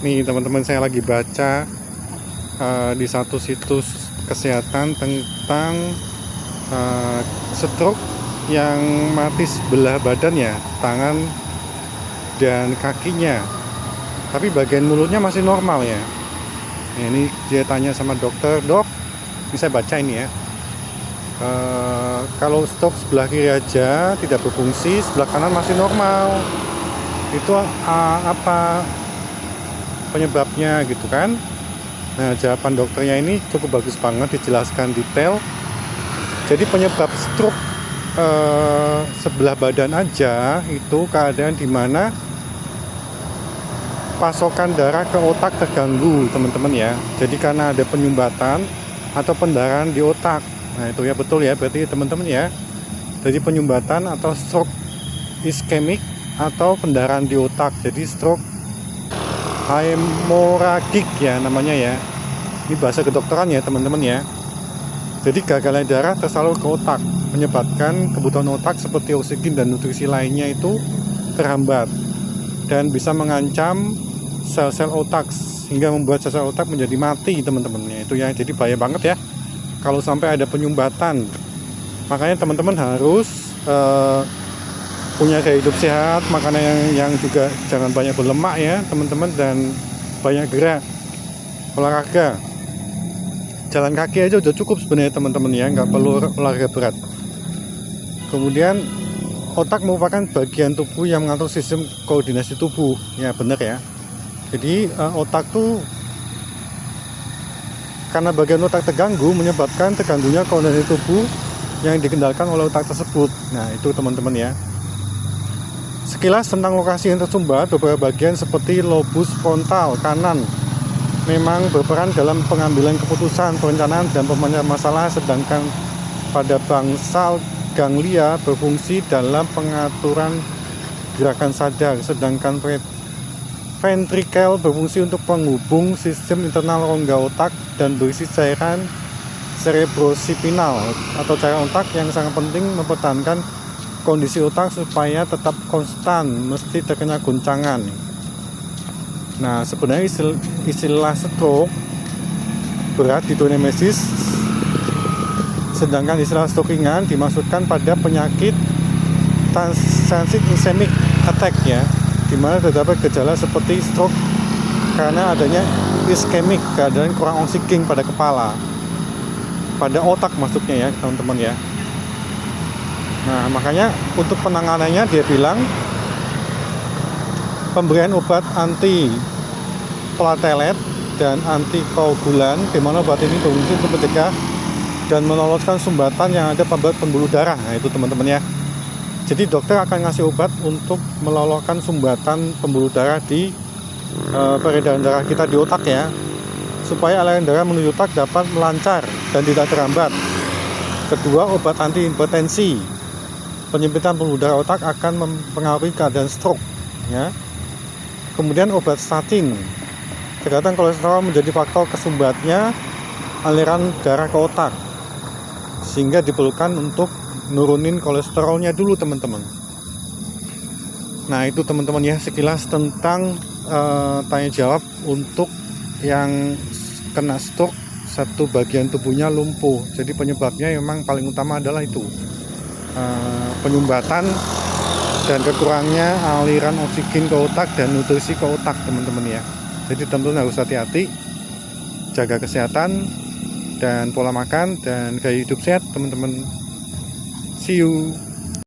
Nih teman-teman, saya lagi baca di satu situs kesehatan tentang stroke yang mati sebelah badannya, tangan dan kakinya, tapi bagian mulutnya masih normal ya. Nah, ini dia tanya sama dokter, dok, ini saya baca ini ya, kalau stroke sebelah kiri aja tidak berfungsi, sebelah kanan masih normal, itu apa penyebabnya gitu kan. Nah, jawaban dokternya ini cukup bagus banget, dijelaskan detail. Jadi penyebab stroke sebelah badan aja itu keadaan dimana pasokan darah ke otak terganggu, teman-teman ya. Jadi karena ada penyumbatan atau pendarahan di otak. Nah, itu ya betul ya, berarti teman-teman ya. Jadi penyumbatan atau stroke iskemik atau pendarahan di otak. Jadi stroke hemoragik ya namanya ya. Ini bahasa kedokteran ya teman-teman ya. Jadi gagalnya darah tersalur ke otak, menyebabkan kebutuhan otak seperti oksigen dan nutrisi lainnya itu terhambat dan bisa mengancam sel-sel otak hingga membuat sel-sel otak menjadi mati, teman-teman ya. Itu ya, jadi bahaya banget ya kalau sampai ada penyumbatan. Makanya teman-teman harus punya gaya hidup sehat, makanan yang juga jangan banyak berlemak ya teman-teman, dan banyak gerak, olahraga. Jalan kaki aja udah cukup sebenarnya teman-teman ya, nggak perlu olahraga berat. Kemudian otak merupakan bagian tubuh yang mengatur sistem koordinasi tubuh ya, benar ya. Jadi otak tuh, karena bagian otak terganggu menyebabkan terganggunya koordinasi tubuh yang dikendalikan oleh otak tersebut. Nah itu teman-teman ya. Sekilas tentang lokasi yang tersumbat, beberapa bagian seperti lobus frontal kanan memang berperan dalam pengambilan keputusan, perencanaan, dan pemecahkan masalah, sedangkan pada bangsal ganglia berfungsi dalam pengaturan gerakan sadar, sedangkan ventrikel berfungsi untuk penghubung sistem internal rongga otak dan berisi cairan cerebrosipinal atau cairan otak yang sangat penting mempertahankan kondisi otak supaya tetap konstan mesti terkena guncangan. Nah, sebenarnya istilah stroke berat hidronemesis, sedangkan istilah stroke ringan dimaksudkan pada penyakit transient ischemic attack ya, di mana terdapat gejala seperti stroke karena adanya ischemic, keadaan kurang oksigen pada kepala, pada otak maksudnya ya teman-teman ya. Nah, makanya untuk penanganannya dia bilang pemberian obat anti platelet dan antikoagulan, di mana obat ini berfungsi untuk mencegah dan meloloskan sumbatan yang ada pada pembuluh darah. Nah itu teman-teman ya. Jadi dokter akan ngasih obat untuk meloloskan sumbatan pembuluh darah di peredaran darah kita di otak ya, supaya aliran darah menuju otak dapat melancar dan tidak terhambat. Kedua, obat anti hipertensi, penyempitan pembuluh darah otak akan mempengaruhi keadaan stroke ya. Kemudian obat statin, terkadang kolesterol menjadi faktor kesumbatnya aliran darah ke otak, sehingga diperlukan untuk nurunin kolesterolnya dulu teman-teman. Nah itu teman-teman ya, sekilas tentang tanya jawab untuk yang kena stroke satu bagian tubuhnya lumpuh. Jadi penyebabnya memang paling utama adalah itu penyumbatan dan kekurangnya aliran oksigen ke otak dan nutrisi ke otak teman-teman ya. Jadi tentunya harus hati-hati, jaga kesehatan dan pola makan dan gaya hidup sehat teman-teman. See you.